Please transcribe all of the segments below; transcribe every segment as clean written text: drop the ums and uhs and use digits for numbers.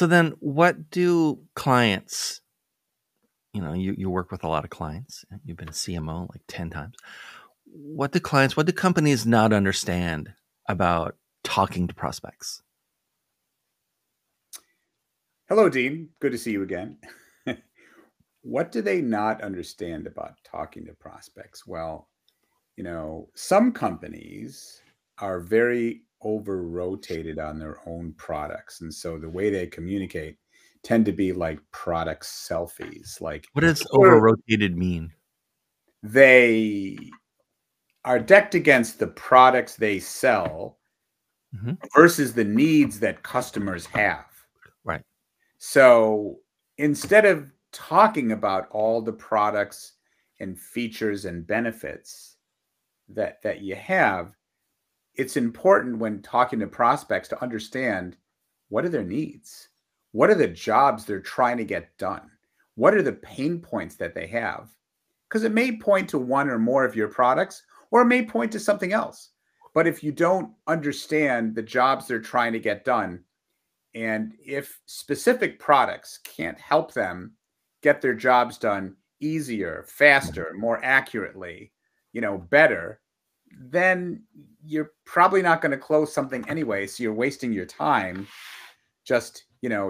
So then what do clients, you work with a lot of clients. You've been a CMO like 10 times. What do companies not understand about talking to prospects? Hello, Dean. Good to see you again. What do they not understand about talking to prospects? Well, some companies are very over rotated on their own products. And so the way they communicate tend to be like product selfies. Like What does we're- over-rotated mean? they are decked against the products they sell Hmm. versus the needs that customers have. Right. So instead of talking about all the products and features and benefits that you have, it's important when talking to prospects to understand what are their needs? What are the jobs they're trying to get done? What are the pain points that they have? Because it may point to one or more of your products, or it may point to something else. But if you don't understand the jobs they're trying to get done, and if specific products can't help them get their jobs done easier, faster, more accurately, better, then you're probably not going to close something anyway. So you're wasting your time just,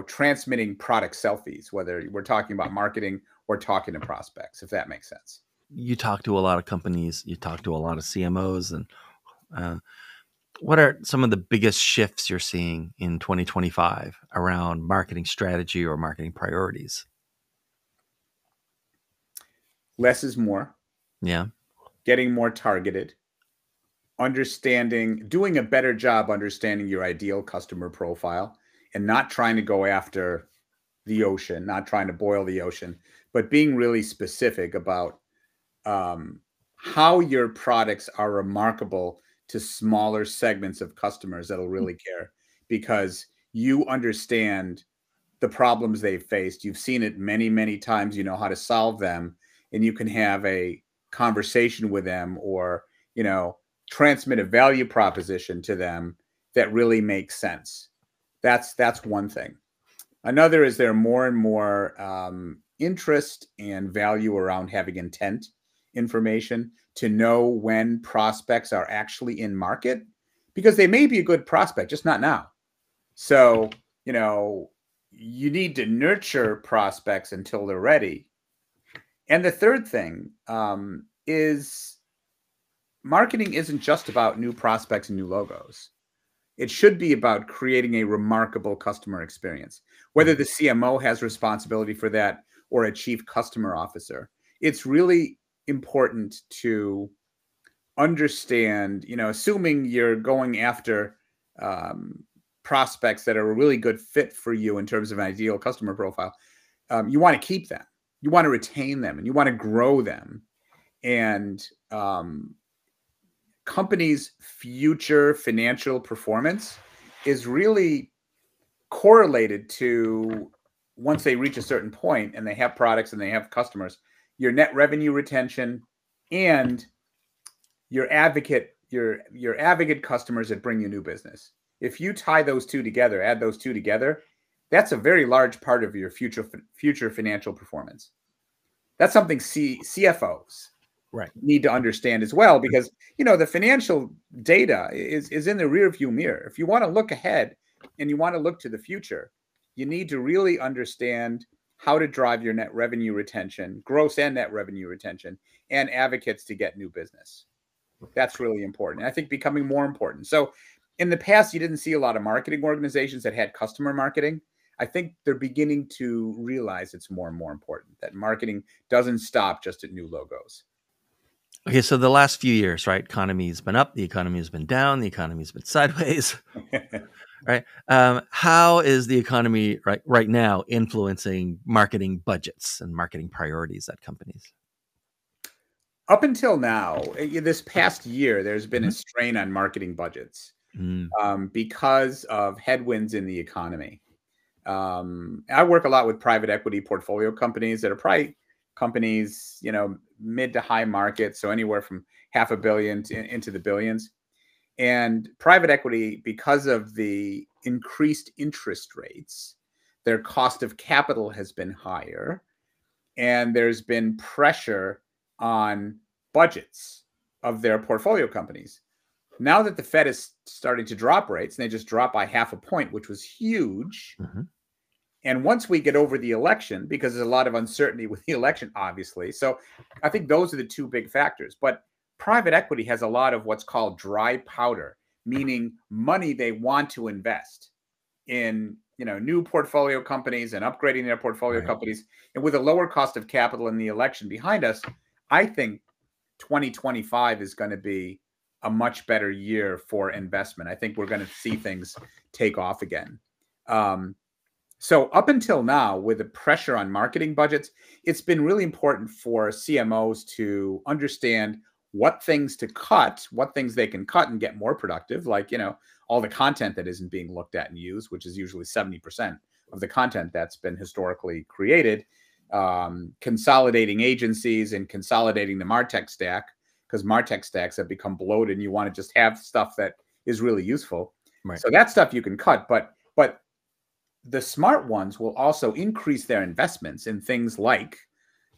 transmitting product selfies, whether we're talking about marketing or talking to prospects, if that makes sense. You talk to a lot of companies, you talk to a lot of CMOs, and uh, what are some of the biggest shifts you're seeing in 2025 around marketing strategy or marketing priorities? Less is more, Yeah. getting more targeted, doing a better job understanding your ideal customer profile and not trying to go after the ocean, not trying to boil the ocean, but being really specific about how your products are remarkable to smaller segments of customers that'll really care because you understand the problems they've faced. You've seen it many, many times. You know how to solve them, and you can have a conversation with them or, transmit a value proposition to them that really makes sense. That's one thing. Another is there more and more interest and value around having intent information to know when prospects are actually in market because they may be a good prospect, just not now. So, you need to nurture prospects until they're ready. And the third thing is marketing isn't just about new prospects and new logos. It should be about creating a remarkable customer experience, whether the CMO has responsibility for that or a chief customer officer. It's really important to understand, assuming you're going after prospects that are a really good fit for you in terms of an ideal customer profile, you want to keep them, you want to retain them, and you want to grow them. And companies' future financial performance is really correlated to once they reach a certain point and they have products and they have customers, your net revenue retention and your advocate customers that bring you new business. If you tie those two together, add those two together, that's a very large part of your future financial performance. That's something CFOs Right. need to understand as well, because the financial data is in the rear view mirror. If you want to look ahead and you want to look to the future, you need to really understand how to drive your net revenue retention, gross and net revenue retention, and advocates to get new business. That's really important. And I think becoming more important. So in the past, you didn't see a lot of marketing organizations that had customer marketing. I think they're beginning to realize it's more and more important that marketing doesn't stop just at new logos. Okay, so the last few years, right? Economy's been up, the economy has been down, the economy's been sideways, right? How is the economy right now influencing marketing budgets and marketing priorities at companies? Up until now, this past year, there's been a Mhm. strain on marketing budgets Mm, because of headwinds in the economy. I work a lot with private equity portfolio companies that are probably companies, mid to high market, so anywhere from half a billion into the billions. And private equity, because of the increased interest rates, their cost of capital has been higher, and there's been pressure on budgets of their portfolio companies. Now that the Fed is starting to drop rates, and they just dropped by 0.5 point, which was huge. Mm-hmm. And once we get over the election, because there's a lot of uncertainty with the election, obviously. So I think those are the two big factors. But private equity has a lot of what's called dry powder, meaning money they want to invest in, new portfolio companies and upgrading their portfolio companies. And with a lower cost of capital in the election behind us, I think 2025 is going to be a much better year for investment. I think we're going to see things take off again. So up until now, with the pressure on marketing budgets, it's been really important for CMOs to understand what things to cut, what things they can cut and get more productive, like, all the content that isn't being looked at and used, which is usually 70% of the content that's been historically created, consolidating agencies and consolidating the MarTech stack, because MarTech stacks have become bloated and you want to just have stuff that is really useful. Right. So that stuff you can cut, but the smart ones will also increase their investments in things like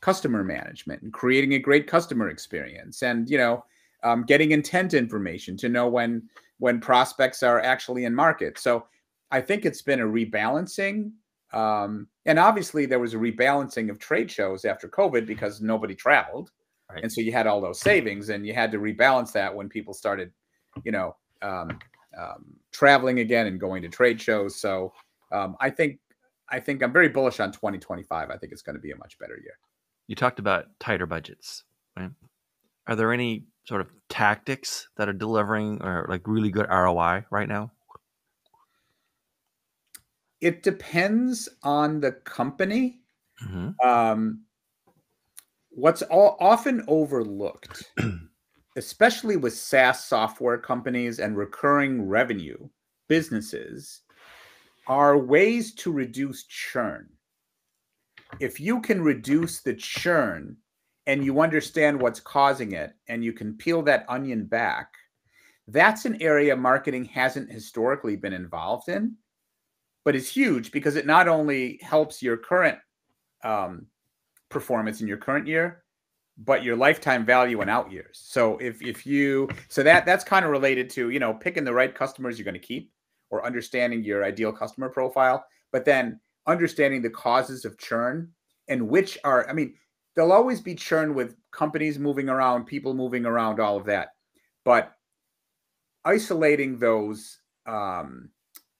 customer management and creating a great customer experience, and getting intent information to know when prospects are actually in market. So I think it's been a rebalancing, and obviously there was a rebalancing of trade shows after COVID because nobody traveled, and so you had all those savings, and you had to rebalance that when people started, traveling again and going to trade shows. So I think I'm very bullish on 2025. I think it's going to be a much better year. You talked about tighter budgets, right? Are there any sort of tactics that are delivering or like really good ROI right now? It depends on the company. Mm-hmm. What's often overlooked, especially with SaaS software companies and recurring revenue businesses, are ways to reduce churn. If you can reduce the churn and you understand what's causing it and you can peel that onion back, that's an area marketing hasn't historically been involved in, but is huge because it not only helps your current performance in your current year, but your lifetime value in out years. So that's kind of related to, picking the right customers you're going to keep, or understanding your ideal customer profile, but then understanding the causes of churn, and there'll always be churn with companies moving around, people moving around, all of that. But isolating those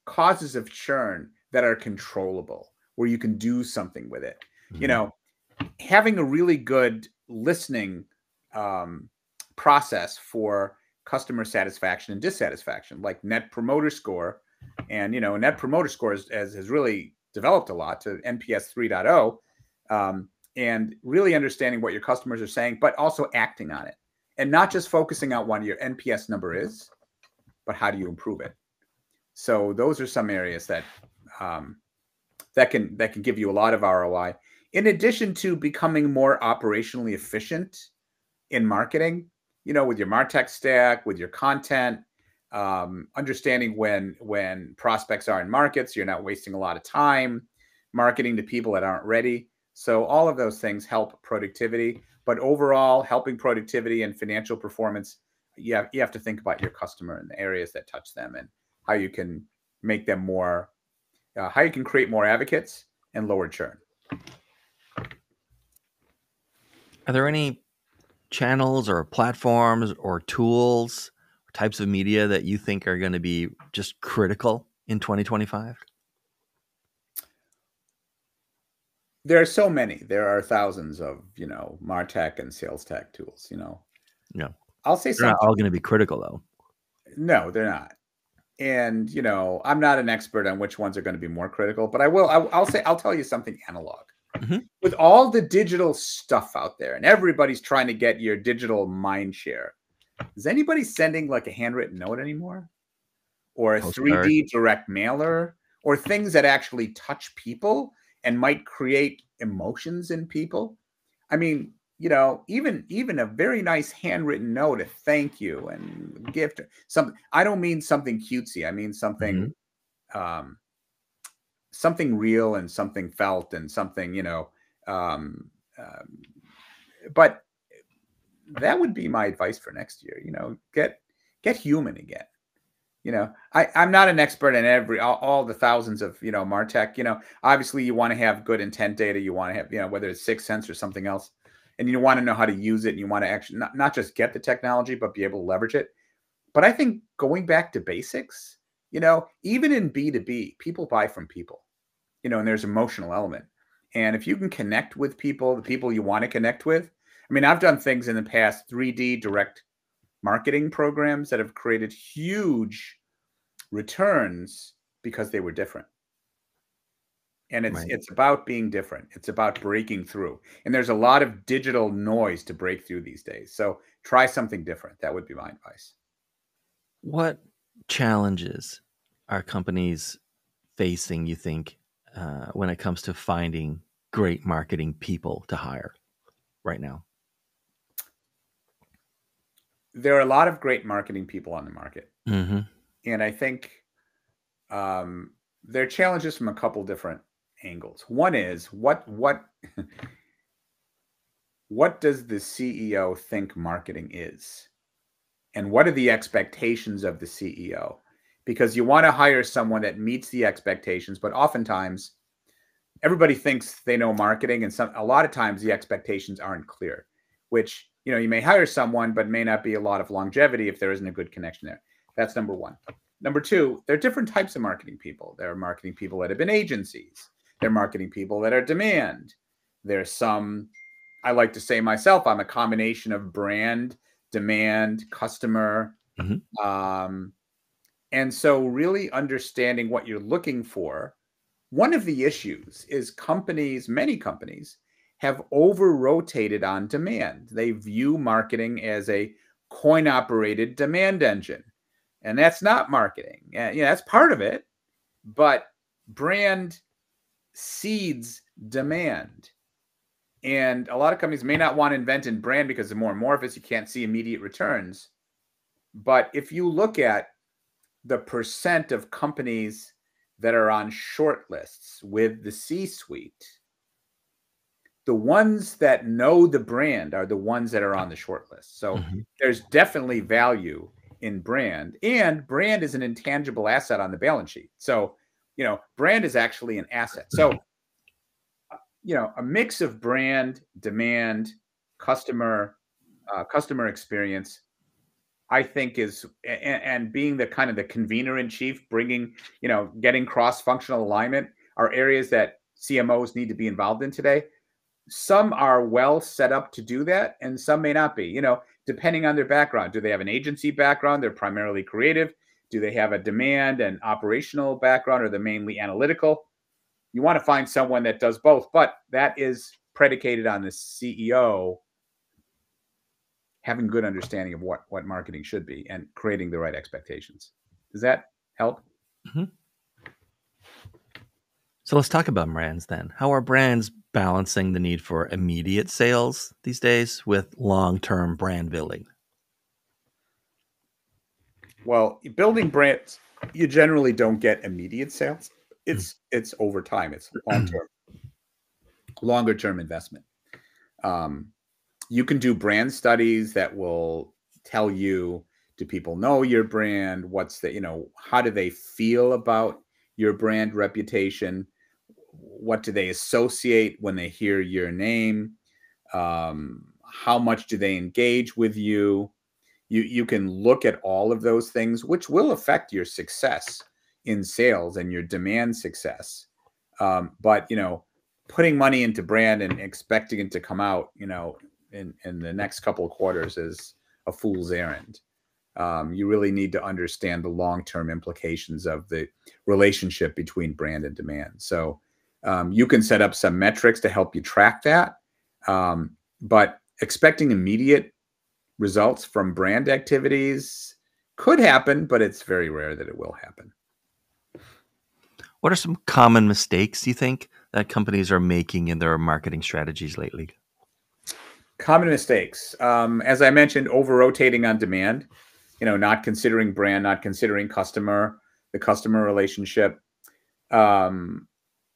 causes of churn that are controllable, where you can do something with it, having a really good listening process for customer satisfaction and dissatisfaction, like Net Promoter Score. And, Net Promoter Score has really developed a lot to NPS 3.0, and really understanding what your customers are saying, but also acting on it, and not just focusing on what your NPS number is, but how do you improve it? So those are some areas that can give you a lot of ROI, in addition to becoming more operationally efficient in marketing, with your MarTech stack, with your content, understanding when prospects are in markets, you're not wasting a lot of time marketing to people that aren't ready. So all of those things help productivity, but overall helping productivity and financial performance, you have to think about your customer and the areas that touch them, and how you can make them more, how you can create more advocates and lower churn. Are there any channels or platforms or tools or types of media that you think are going to be just critical in 2025? There are so many. There are thousands of, MarTech and sales tech tools, Yeah. I'll say They're not all going to be critical, though. No, they're not. And, I'm not an expert on which ones are going to be more critical, but I'll tell you something analog. Mm-hmm. With all the digital stuff out there, and everybody's trying to get your digital mind share, is anybody sending like a handwritten note anymore? Or a 3D direct mailer, or things that actually touch people and might create emotions in people? I mean, even a very nice handwritten note, a thank you and gift, something. I don't mean something cutesy. I mean something something real and something felt and something, but that would be my advice for next year. Get human again. I'm not an expert in all the thousands of, MarTech. Obviously you want to have good intent data. You want to have, whether it's 6sense or something else, and you want to know how to use it, and you want to actually not just get the technology, but be able to leverage it. But I think going back to basics, even in B2B, people buy from people, and there's emotional element. And if you can connect with people, the people you want to connect with, I mean, I've done things in the past, 3D direct marketing programs that have created huge returns because they were different. And it's about being different. It's about breaking through. And there's a lot of digital noise to break through these days. So try something different. That would be my advice. What challenges are companies facing, you think, when it comes to finding great marketing people to hire right now? There are a lot of great marketing people on the market. Mm-hmm. And I think there are challenges from a couple different angles. One is what does the CEO think marketing is? And what are the expectations of the CEO? Because you want to hire someone that meets the expectations, but oftentimes everybody thinks they know marketing, and a lot of times the expectations aren't clear, which, you may hire someone, but may not be a lot of longevity if there isn't a good connection there. That's number one. Number two, there are different types of marketing people. There are marketing people that have been agencies. There are marketing people that are demand. There's some, I like to say myself, I'm a combination of brand, demand, customer. Mm-hmm. And so really understanding what you're looking for. One of the issues is many companies have over-rotated on demand. They view marketing as a coin-operated demand engine. And that's not marketing. That's part of it. But brand seeds demand. And a lot of companies may not want to invent in brand because they're more amorphous. You can't see immediate returns. But if you look at the percent of companies that are on short lists with the C-suite, the ones that know the brand are the ones that are on the short list. So there's definitely value in brand, and brand is an intangible asset on the balance sheet. So, brand is actually an asset. So, a mix of brand, demand, customer experience, I think is, and being the kind of the convener in chief, bringing, getting cross-functional alignment are areas that CMOs need to be involved in today. Some are well set up to do that, and some may not be, depending on their background. Do they have an agency background? They're primarily creative. Do they have a demand and operational background, or they're mainly analytical? You want to find someone that does both, but that is predicated on the CEO having good understanding of what marketing should be and creating the right expectations. Does that help? Mm-hmm. So let's talk about brands then. How are brands balancing the need for immediate sales these days with long-term brand building? Well, building brands, you generally don't get immediate sales. It's over time. It's longer term investment. You can do brand studies that will tell you, do people know your brand? What's how do they feel about your brand reputation? What do they associate when they hear your name? How much do they engage with you? You can look at all of those things, which will affect your success in sales and your demand success. But putting money into brand and expecting it to come out, in the next couple of quarters is a fool's errand. You really need to understand the long-term implications of the relationship between brand and demand. So you can set up some metrics to help you track that. But expecting immediate results from brand activities could happen, but it's very rare that it will happen. What are some common mistakes you think that companies are making in their marketing strategies lately? Common mistakes. As I mentioned, over-rotating on demand, not considering brand, not considering the customer relationship.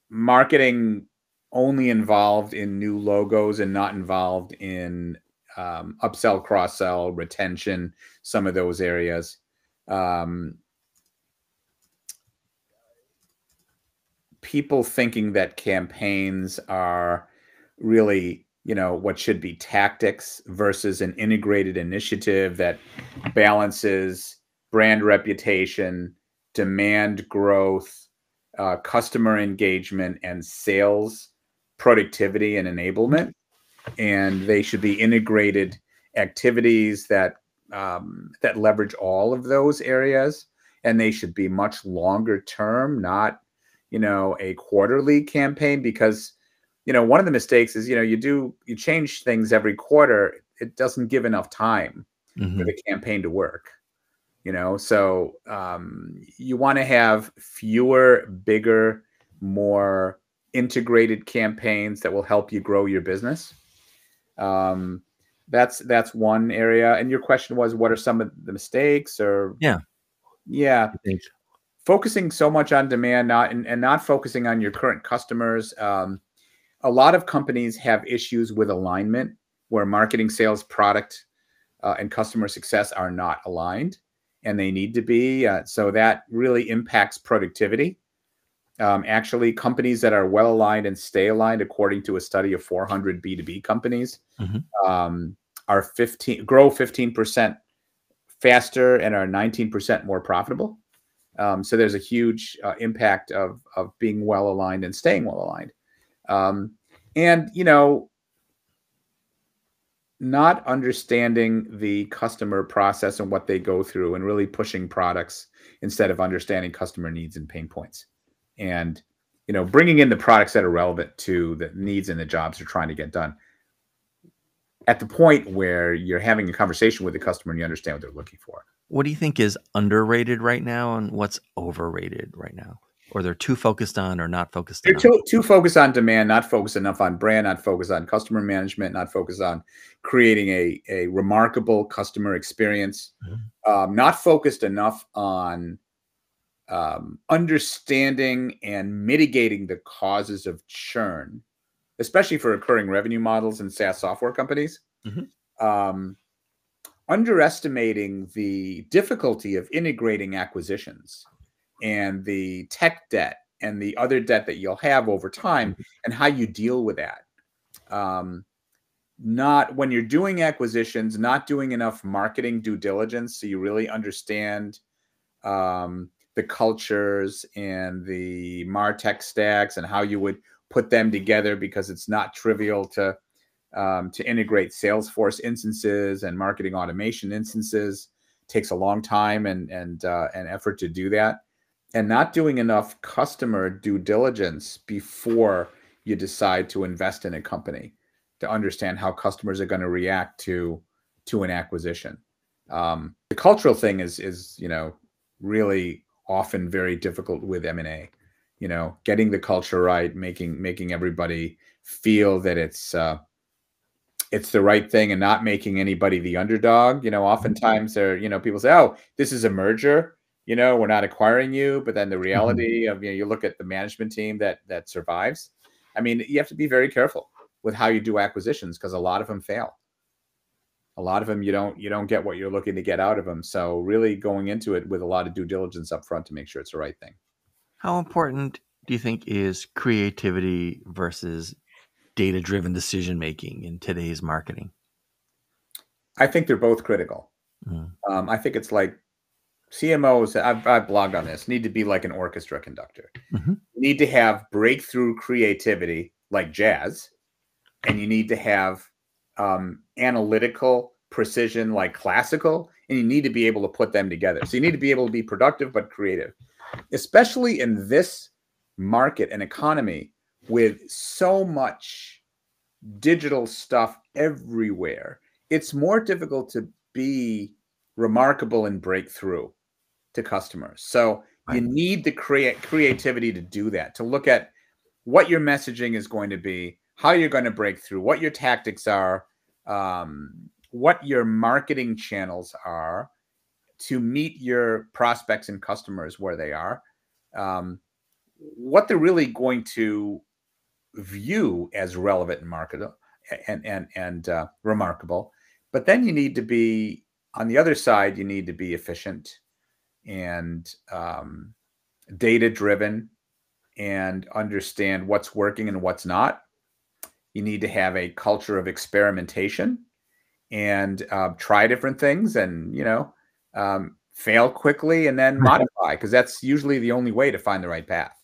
marketing only involved in new logos and not involved in upsell, cross-sell, retention, some of those areas. People thinking that campaigns are really, what should be tactics versus an integrated initiative that balances brand reputation, demand growth, customer engagement, and sales productivity and enablement. And they should be integrated activities that leverage all of those areas. And they should be much longer term, not a quarterly campaign, because one of the mistakes is you change things every quarter. It doesn't give enough time for the campaign to work. So you want to have fewer, bigger, more integrated campaigns that will help you grow your business. That's one area. And your question was, what are some of the mistakes? Or yeah, focusing so much on demand, not focusing on your current customers. A lot of companies have issues with alignment, where marketing, sales, product, and customer success are not aligned, and they need to be. So that really impacts productivity. Actually, companies that are well aligned and stay aligned, according to a study of 400 B2B companies, grow 15% faster and are 19% more profitable. So there's a huge impact of being well aligned and staying well aligned. And not understanding the customer process and what they go through, and really pushing products instead of understanding customer needs and pain points, and bringing in the products that are relevant to the needs and the jobs they're trying to get done at the point where you're having a conversation with the customer and you understand what they're looking for. What do you think is underrated right now, and what's overrated right now? Or they're too focused on or not focused enough? They're too focused on demand, not focused enough on brand, not focused on customer management, not focused on creating a remarkable customer experience, not focused enough on understanding and mitigating the causes of churn, especially for recurring revenue models and SaaS software companies. Underestimating the difficulty of integrating acquisitions and the tech debt and the other debt that you'll have over time, and how you deal with that. Not when you're doing acquisitions, not doing enough marketing due diligence so you really understand the cultures and the MarTech stacks and how you would put them together, because it's not trivial to integrate Salesforce instances and marketing automation instances. It takes a long time and effort to do that. And not doing enough customer due diligence before you decide to invest in a company, to understand how customers are going to react to an acquisition. The cultural thing is really often very difficult with M&A. Getting the culture right, making everybody feel that it's the right thing, and not making anybody the underdog. Oftentimes people say, "Oh, this is a merger. We're not acquiring you." But then the reality of, you look at the management team that survives. I mean, you have to be very careful with how you do acquisitions, because a lot of them fail. A lot of them, you don't get what you're looking to get out of them. So really going into it with a lot of due diligence up front to make sure it's the right thing. How important do you think is creativity versus data-driven decision-making in today's marketing? I think they're both critical. I think it's like CMOs, I've blogged on this, need to be like an orchestra conductor. You need to have breakthrough creativity like jazz, and you need to have analytical precision like classical, and you need to be able to put them together. So you need to be able to be productive but creative, especially in this market and economy with so much digital stuff everywhere. It's more difficult to be remarkable and break through to customers. So you need the creativity to do that, to look at what your messaging is going to be, how you're going to break through, what your tactics are, what your marketing channels are to meet your prospects and customers where they are, what they're really going to view as relevant and marketable and remarkable. But then you need to be on the other side. You need to be efficient and data driven and understand what's working and what's not. You need to have a culture of experimentation and try different things, and fail quickly and then modify, because that's usually the only way to find the right path.